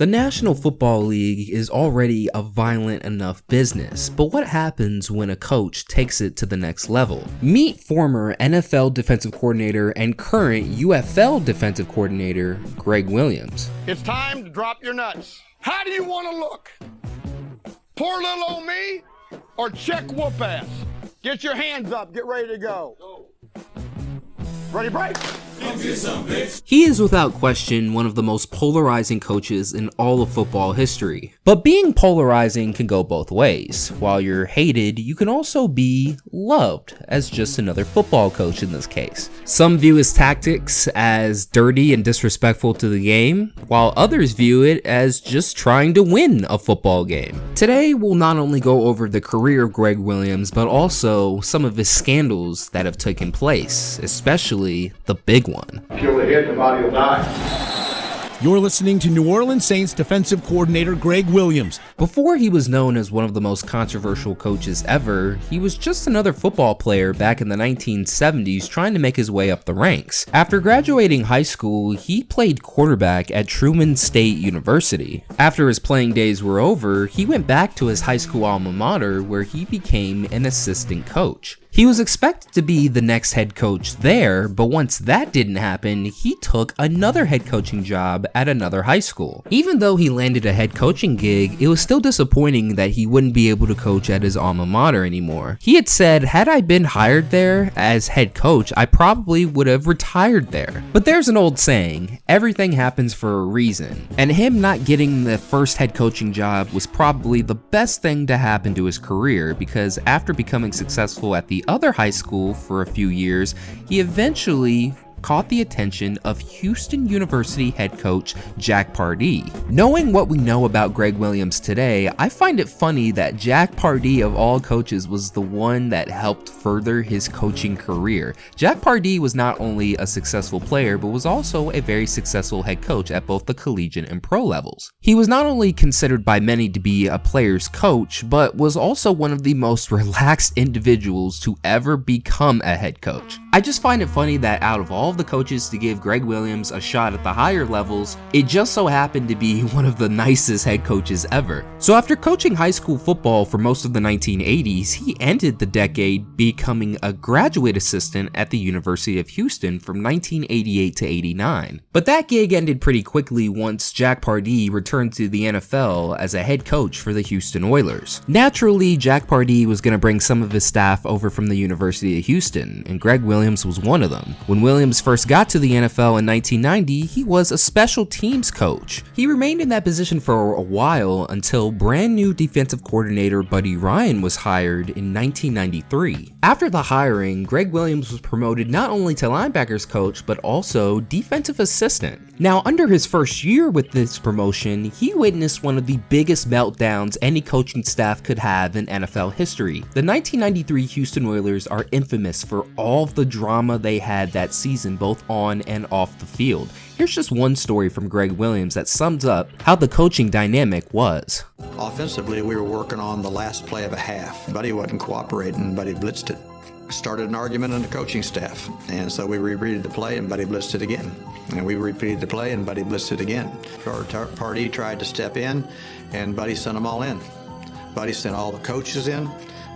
The National Football League is already a violent enough business, but what happens when a coach takes it to the next level? Meet former NFL defensive coordinator and current UFL defensive coordinator, Gregg Williams. It's time to drop your nuts. How do you want to look? Poor little old me or check whoop ass? Get your hands up, get ready to go. Ready, break? He is without question one of the most polarizing coaches in all of football history. But being polarizing can go both ways. While you're hated, you can also be loved as just another football coach in this case. Some view his tactics as dirty and disrespectful to the game, while others view it as just trying to win a football game. Today, we'll not only go over the career of Gregg Williams, but also some of his scandals that have taken place, especially the big one. Kill the head, the body will die. You're listening to New Orleans Saints defensive coordinator Gregg Williams. Before he was known as one of the most controversial coaches ever, he was just another football player back in the 1970s trying to make his way up the ranks. After graduating high school, he played quarterback at Truman State University. After his playing days were over, he went back to his high school alma mater where he became an assistant coach. He was expected to be the next head coach there, but once that didn't happen, he took another head coaching job at another high school. Even though he landed a head coaching gig, it was still disappointing that he wouldn't be able to coach at his alma mater anymore. He had said, had I been hired there as head coach, I probably would have retired there. But there's an old saying, everything happens for a reason, and him not getting the first head coaching job was probably the best thing to happen to his career, because after becoming successful at the other high school for a few years, he eventually caught the attention of Houston University head coach Jack Pardee. Knowing what we know about Gregg Williams today, I find it funny that Jack Pardee of all coaches was the one that helped further his coaching career. Jack Pardee was not only a successful player, but was also a very successful head coach at both the collegiate and pro levels. He was not only considered by many to be a player's coach, but was also one of the most relaxed individuals to ever become a head coach. I just find it funny that out of all the coaches to give Gregg Williams a shot at the higher levels, it just so happened to be one of the nicest head coaches ever. So after coaching high school football for most of the 1980s, he ended the decade becoming a graduate assistant at the University of Houston from 1988 to 89. But that gig ended pretty quickly once Jack Pardee returned to the NFL as a head coach for the Houston Oilers. Naturally, Jack Pardee was going to bring some of his staff over from the University of Houston, and Gregg Williams was one of them. When Williams first got to the NFL in 1990, he was a special teams coach. He remained in that position for a while until brand new defensive coordinator Buddy Ryan was hired in 1993. After the hiring, Gregg Williams was promoted not only to linebackers coach, but also defensive assistant. Now, under his first year with this promotion, he witnessed one of the biggest meltdowns any coaching staff could have in NFL history. The 1993 Houston Oilers are infamous for all of the drama they had that season, both on and off the field. Here's just one story from Gregg Williams that sums up how the coaching dynamic was. Offensively, we were working on the last play of a half. Buddy wasn't cooperating. Buddy blitzed it. Started an argument on the coaching staff, and so we repeated the play and Buddy blitzed it again. And we repeated the play and Buddy blitzed it again. Pardee tried to step in, and Buddy sent them all in. Buddy sent all the coaches in.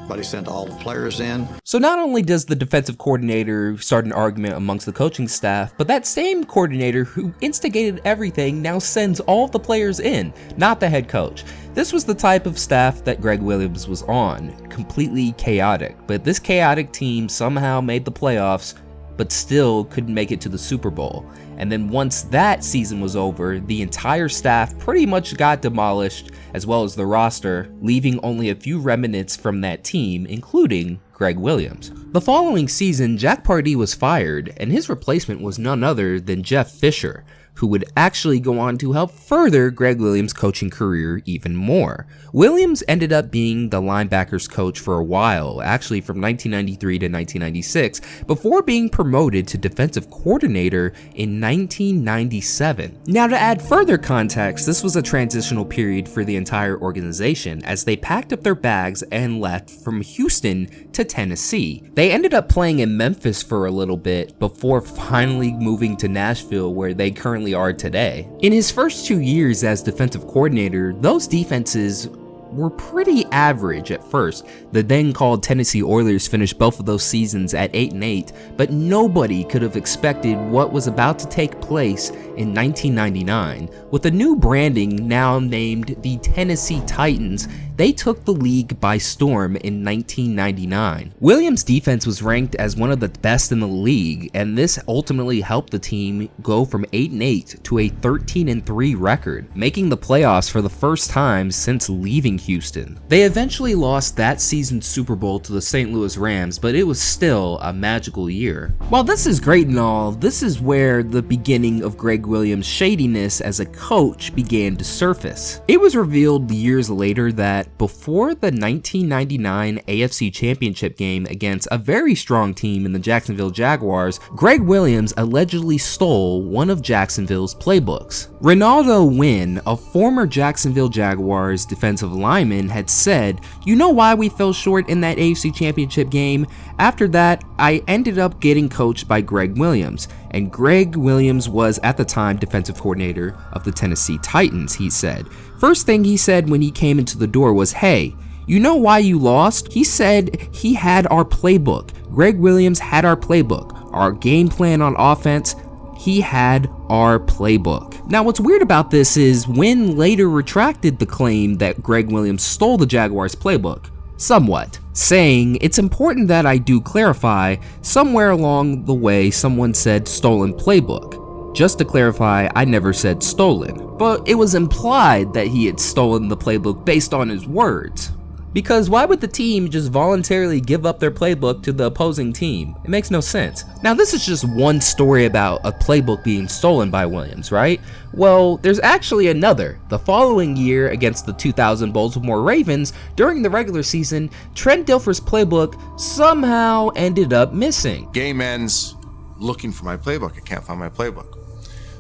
Buddy sent all the players in. So not only does the defensive coordinator start an argument amongst the coaching staff, but that same coordinator who instigated everything now sends all the players in, not the head coach. This was the type of staff that Gregg Williams was on, completely chaotic, but this chaotic team somehow made the playoffs, but still couldn't make it to the Super Bowl. And then once that season was over, the entire staff pretty much got demolished, as well as the roster, leaving only a few remnants from that team, including Gregg Williams. The following season, Jack Pardee was fired, and his replacement was none other than Jeff Fisher, who would actually go on to help further Gregg Williams' coaching career even more. Williams ended up being the linebackers coach for a while, actually from 1993 to 1996, before being promoted to defensive coordinator in 1997. Now, to add further context, this was a transitional period for the entire organization as they packed up their bags and left from Houston to Tennessee. They ended up playing in Memphis for a little bit before finally moving to Nashville, where they currently currently are today. In his first 2 years as defensive coordinator, those defenses were pretty average at first. The then called Tennessee Oilers finished both of those seasons at 8-8, but nobody could have expected what was about to take place in 1999. With a new branding now named the Tennessee Titans, they took the league by storm in 1999. Williams' defense was ranked as one of the best in the league, and this ultimately helped the team go from 8-8 to a 13-3 record, making the playoffs for the first time since leaving Houston. They eventually lost that season's Super Bowl to the St. Louis Rams, but it was still a magical year. While this is great and all, this is where the beginning of Gregg Williams' shadiness as a coach began to surface. It was revealed years later that before the 1999 AFC Championship game against a very strong team in the Jacksonville Jaguars, Gregg Williams allegedly stole one of Jacksonville's playbooks. Ronaldo Wynn, a former Jacksonville Jaguars defensive lineman, had said, "You know why we fell short in that AFC Championship game? After that, I ended up getting coached by Gregg Williams." And Gregg Williams was at the time defensive coordinator of the Tennessee Titans, he said. First thing he said when he came into the door was, "Hey, you know why you lost?" He said he had our playbook. Gregg Williams had our playbook. Our game plan on offense, he had our playbook. Now what's weird about this is Wynn later retracted the claim that Gregg Williams stole the Jaguars playbook. Somewhat, saying, "It's important that I do clarify, somewhere along the way someone said stolen playbook. Just to clarify, I never said stolen, but it was implied that he had stolen the playbook based on his words." Because why would the team just voluntarily give up their playbook to the opposing team? It makes no sense. Now this is just one story about a playbook being stolen by Williams, right? Well, there's actually another. The following year against the 2000 Baltimore Ravens, during the regular season, Trent Dilfer's playbook somehow ended up missing. Game ends, looking for my playbook. I can't find my playbook.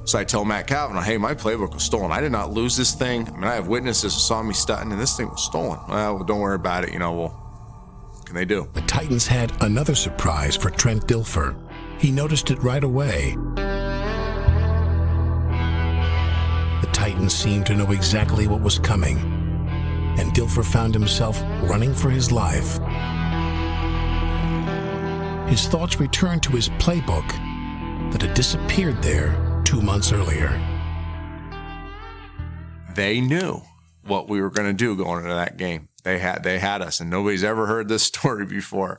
So I tell Matt Cavanaugh, "Hey, my playbook was stolen. I did not lose this thing. I mean, I have witnesses who saw me stunting, and this thing was stolen." Well, don't worry about it. Well, what can they do? The Titans had another surprise for Trent Dilfer. He noticed it right away. The Titans seemed to know exactly what was coming, and Dilfer found himself running for his life. His thoughts returned to his playbook that had disappeared there 2 months earlier. They knew what we were going to do going into that game. They had us, and nobody's ever heard this story before.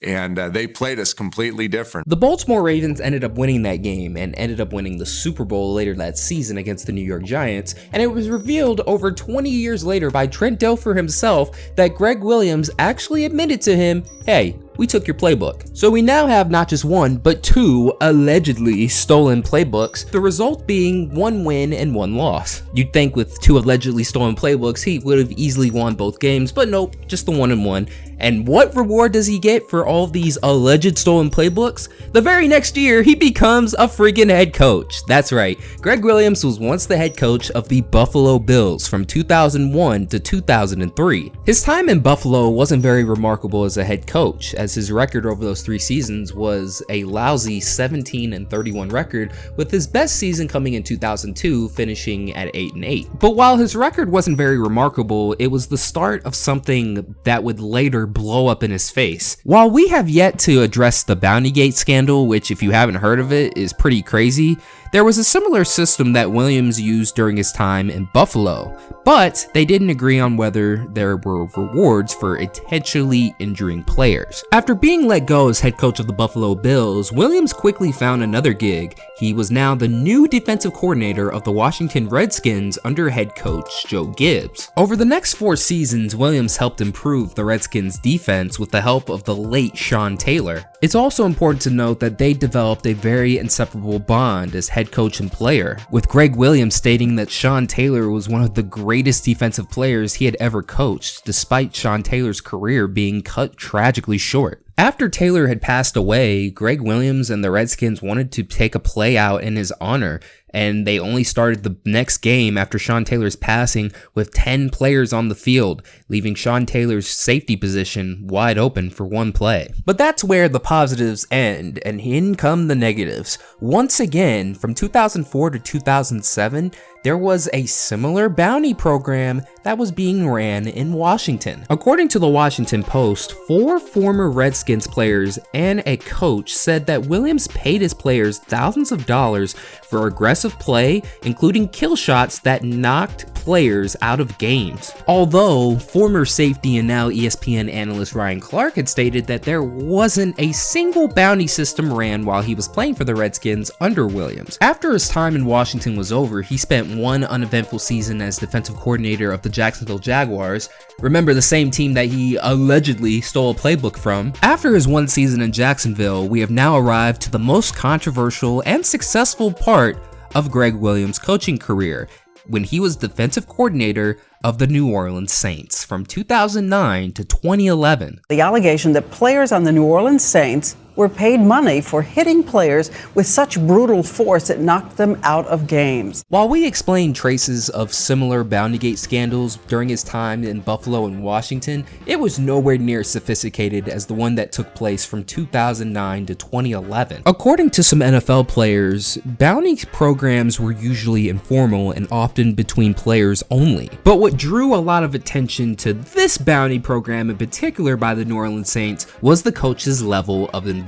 And they played us completely different. The Baltimore Ravens ended up winning that game and ended up winning the Super Bowl later that season against the New York Giants, and it was revealed over 20 years later by Trent Dilfer himself that Gregg Williams actually admitted to him, "Hey, we took your playbook." So we now have not just one, but two allegedly stolen playbooks, the result being 1 win and 1 loss. You'd think with 2 allegedly stolen playbooks, he would have easily won both games, but nope, just the 1 and 1. And what reward does he get for all these alleged stolen playbooks? The very next year, he becomes a freaking head coach. That's right, Gregg Williams was once the head coach of the Buffalo Bills from 2001 to 2003. His time in Buffalo wasn't very remarkable as a head coach, as his record over those 3 seasons was a lousy 17-31 record, with his best season coming in 2002, finishing at 8-8. But while his record wasn't very remarkable, it was the start of something that would later blow up in his face. While we have yet to address the Bountygate scandal, which if you haven't heard of it is pretty crazy, there was a similar system that Williams used during his time in Buffalo, but they didn't agree on whether there were rewards for intentionally injuring players. After being let go as head coach of the Buffalo Bills, Williams quickly found another gig. He was now the new defensive coordinator of the Washington Redskins under head coach Joe Gibbs. Over the next 4 seasons, Williams helped improve the Redskins defense with the help of the late Sean Taylor. It's also important to note that they developed a very inseparable bond as head coach and player, with Gregg Williams stating that Sean Taylor was one of the greatest defensive players he had ever coached, despite Sean Taylor's career being cut tragically short. After Taylor had passed away, Gregg Williams and the Redskins wanted to take a play out in his honor, and they only started the next game after Sean Taylor's passing with 10 players on the field, leaving Sean Taylor's safety position wide open for one play. But that's where the positives end, and in come the negatives. Once again, from 2004 to 2007, there was a similar bounty program that was being ran in Washington. According to the Washington Post, 4 former Redskins players and a coach said that Williams paid his players thousands of dollars for aggressive play, including kill shots that knocked players out of games. Although former safety and now ESPN analyst Ryan Clark had stated that there wasn't a single bounty system ran while he was playing for the Redskins under Williams. After his time in Washington was over, he spent one uneventful season as defensive coordinator of the Jacksonville Jaguars. Remember, the same team that he allegedly stole a playbook from. After his one season in Jacksonville, we have now arrived to the most controversial and successful part of Greg Williams' coaching career, when he was defensive coordinator of the New Orleans Saints from 2009 to 2011. The allegation that players on the New Orleans Saints were paid money for hitting players with such brutal force it knocked them out of games. While we explained traces of similar Bountygate scandals during his time in Buffalo and Washington, it was nowhere near as sophisticated as the one that took place from 2009 to 2011. According to some NFL players, bounty programs were usually informal and often between players only. But what drew a lot of attention to this bounty program in particular by the New Orleans Saints was the coach's level of involvement.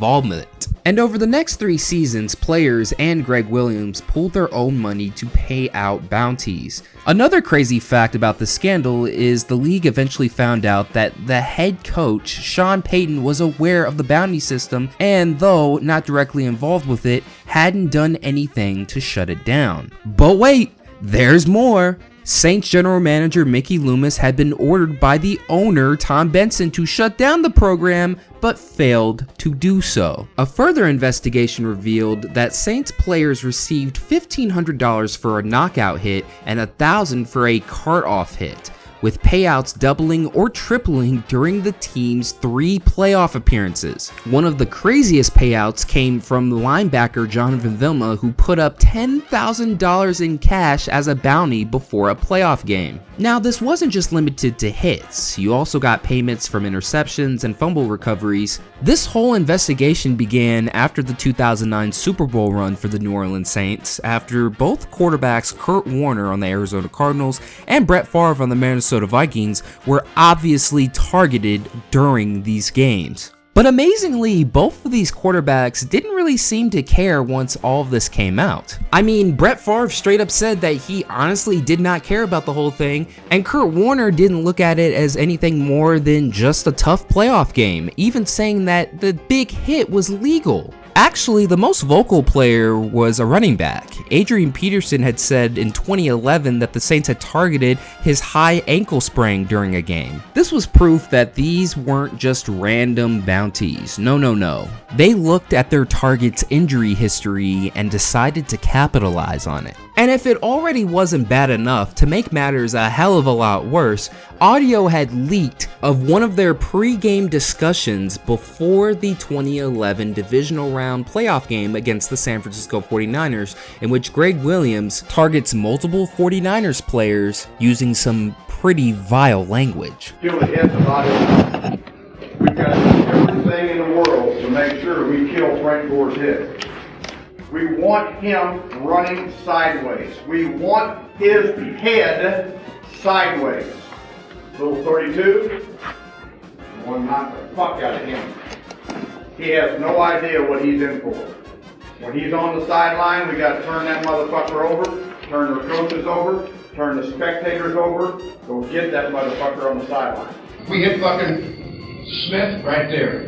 And over the next 3 seasons, players and Greg Williams pooled their own money to pay out bounties. Another crazy fact about the scandal is the league eventually found out that the head coach, Sean Payton, was aware of the bounty system and, though not directly involved with it, hadn't done anything to shut it down. But wait, there's more. Saints general manager Mickey Loomis had been ordered by the owner, Tom Benson, to shut down the program, but failed to do so. A further investigation revealed that Saints players received $1,500 for a knockout hit and $1,000 for a cart-off hit, with payouts doubling or tripling during the team's 3 playoff appearances. One of the craziest payouts came from linebacker Jonathan Vilma, who put up $10,000 in cash as a bounty before a playoff game. Now, this wasn't just limited to hits. You also got payments from interceptions and fumble recoveries. This whole investigation began after the 2009 Super Bowl run for the New Orleans Saints, after both quarterbacks Kurt Warner on the Arizona Cardinals and Brett Favre on the Minnesota Vikings were obviously targeted during these games. But amazingly, both of these quarterbacks didn't really seem to care once all of this came out. I mean, Brett Favre straight up said that he honestly did not care about the whole thing, and Kurt Warner didn't look at it as anything more than just a tough playoff game, even saying that the big hit was legal. Actually, the most vocal player was a running back. Adrian Peterson had said in 2011 that the Saints had targeted his high ankle sprain during a game. This was proof that these weren't just random bounties. No. They looked at their target's injury history and decided to capitalize on it. And if it already wasn't bad enough, to make matters a hell of a lot worse, audio had leaked of one of their pre-game discussions before the 2011 divisional round playoff game against the San Francisco 49ers, in which Greg Williams targets multiple 49ers players using some pretty vile language. Kill the heads about it. We've got to do everything in the world to make sure we kill Frank Gore's head. We want him running sideways. We want his head sideways. Little 32, I want to knock the fuck out of him. He has no idea what he's in for. When he's on the sideline, we got to turn that motherfucker over, turn the coaches over, turn the spectators over, go get that motherfucker on the sideline. If we hit fucking Smith right there,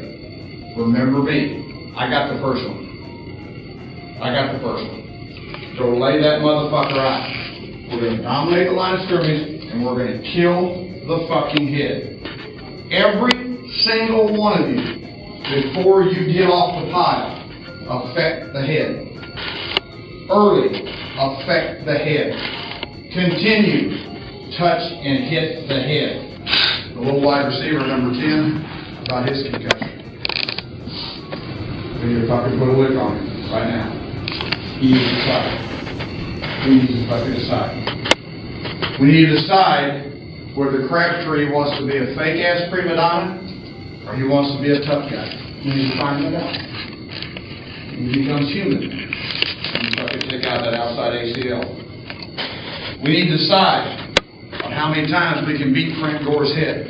remember me. I got the first one. So lay that motherfucker out. We're going to dominate the line of scrimmage, and we're going to kill the fucking head. Every single one of you, before you get off the pile, affect the head. Early, affect the head. Continue, touch and hit the head. The little wide receiver, number 10, about his concussion. We need to fucking put a lick on him right now. He is excited. we need to fucking decide. We need to decide whether Crabtree wants to be a fake-ass prima donna or he wants to be a tough guy. We need to find that out. When he becomes human, you fucking take out that outside ACL. We need to decide on how many times we can beat Frank Gore's head.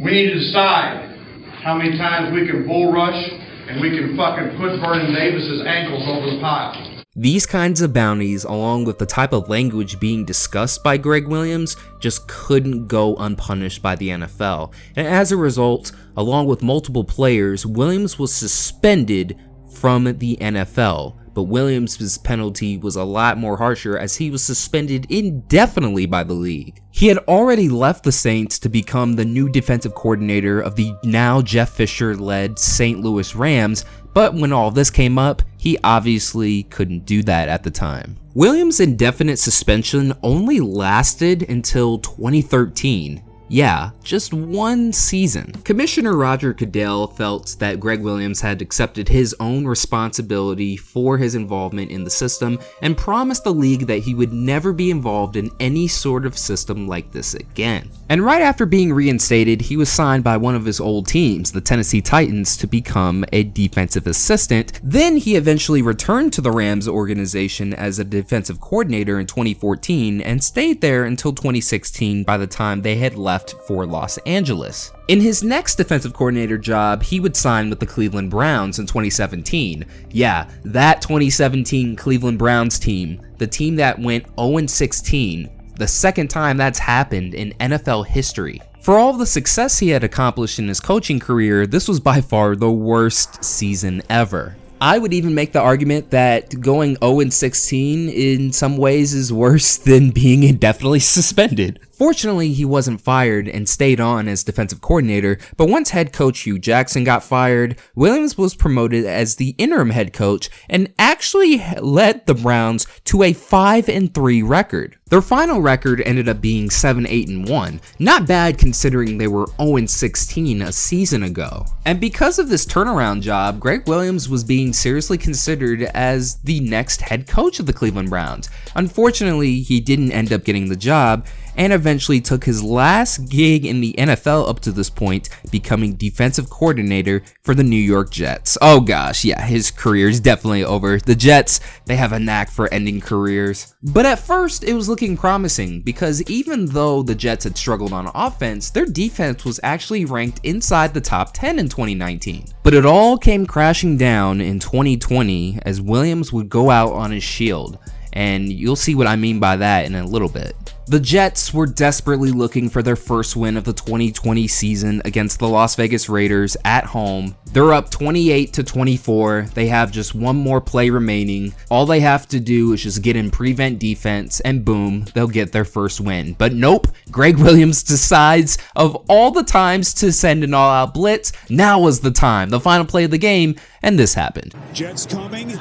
We need to decide how many times we can bull rush and we can fucking put Vernon Davis's ankles over the pile. These kinds of bounties, along with the type of language being discussed by Greg Williams, just couldn't go unpunished by the NFL. And as a result, along with multiple players, Williams was suspended from the NFL. But Williams' penalty was a lot more harsher, as he was suspended indefinitely by the league. He had already left the Saints to become the new defensive coordinator of the now Jeff Fisher-led St. Louis Rams, but when all this came up, he obviously couldn't do that at the time. Williams' indefinite suspension only lasted until 2013. Yeah, just one season. Commissioner Roger Goodell felt that Greg Williams had accepted his own responsibility for his involvement in the system and promised the league that he would never be involved in any sort of system like this again. And right after being reinstated, he was signed by one of his old teams, the Tennessee Titans, to become a defensive assistant. Then he eventually returned to the Rams organization as a defensive coordinator in 2014 and stayed there until 2016, by the time they had left for Los Angeles. In his next defensive coordinator job, he would sign with the Cleveland Browns in 2017. Yeah, that 2017 Cleveland Browns team, the team that went 0-16, the second time that's happened in NFL history. For all of the success he had accomplished in his coaching career, this was by far the worst season ever. I would even make the argument that going 0-16 in some ways is worse than being indefinitely suspended. Fortunately, he wasn't fired and stayed on as defensive coordinator, but once head coach Hugh Jackson got fired, Williams was promoted as the interim head coach and actually led the Browns to a 5-3 record. Their final record ended up being 7-8-1. Not bad considering they were 0-16 a season ago. And because of this turnaround job, Greg Williams was being seriously considered as the next head coach of the Cleveland Browns. Unfortunately, he didn't end up getting the job, and eventually took his last gig in the NFL up to this point, becoming defensive coordinator for the New York Jets. Oh gosh, yeah, his career is definitely over. The Jets, they have a knack for ending careers. But at first, it was looking promising, because even though the Jets had struggled on offense, their defense was actually ranked inside the top 10 in 2019. But it all came crashing down in 2020 as Williams would go out on his shield. And you'll see what I mean by that in a little bit. The Jets were desperately looking for their first win of the 2020 season against the Las Vegas Raiders at home. They're up 28-24. They have just one more play remaining. All they have to do is just get in prevent defense and boom, they'll get their first win. But nope, Greg Williams decides of all the times to send an all-out blitz, now was the time. The final play of the game, and this happened. Jets coming.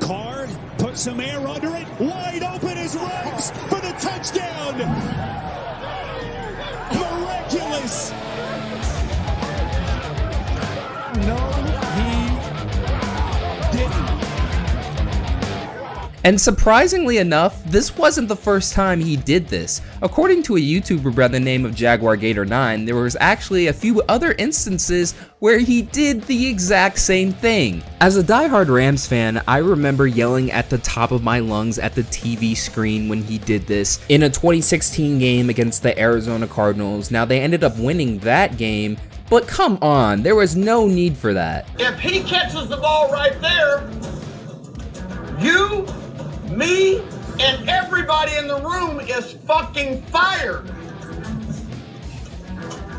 Carr put some air under it. Wide open is Ruggs for the touchdown. Miraculous. No, he didn't. And surprisingly enough, this wasn't the first time he did this. According to a YouTuber by the name of Jaguar Gator 9, there was actually a few other instances where he did the exact same thing. As a diehard Rams fan, I remember yelling at the top of my lungs at the TV screen when he did this in a 2016 game against the Arizona Cardinals. Now, they ended up winning that game, but come on, there was no need for that. If he catches the ball right there, you, me, and everybody in the room is fucking fired.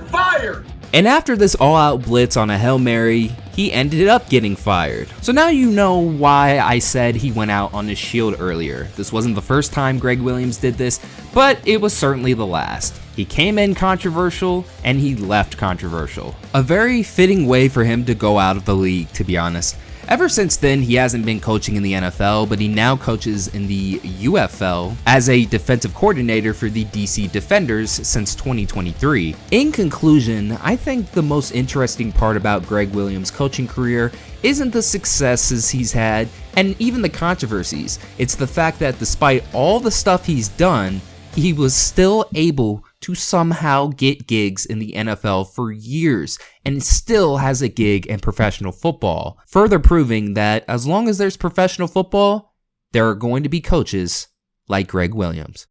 Fired. And after this all-out blitz on a Hail Mary, he ended up getting fired. So now you know why I said he went out on his shield earlier. This wasn't the first time Greg Williams did this, but it was certainly the last. He came in controversial, and he left controversial. A very fitting way for him to go out of the league, to be honest. Ever since then, he hasn't been coaching in the NFL, but he now coaches in the UFL as a defensive coordinator for the DC Defenders since 2023. In conclusion, I think the most interesting part about Gregg Williams' coaching career isn't the successes he's had and even the controversies. It's the fact that despite all the stuff he's done, he was still able to somehow get gigs in the NFL for years and still has a gig in professional football, further proving that as long as there's professional football, there are going to be coaches like Gregg Williams.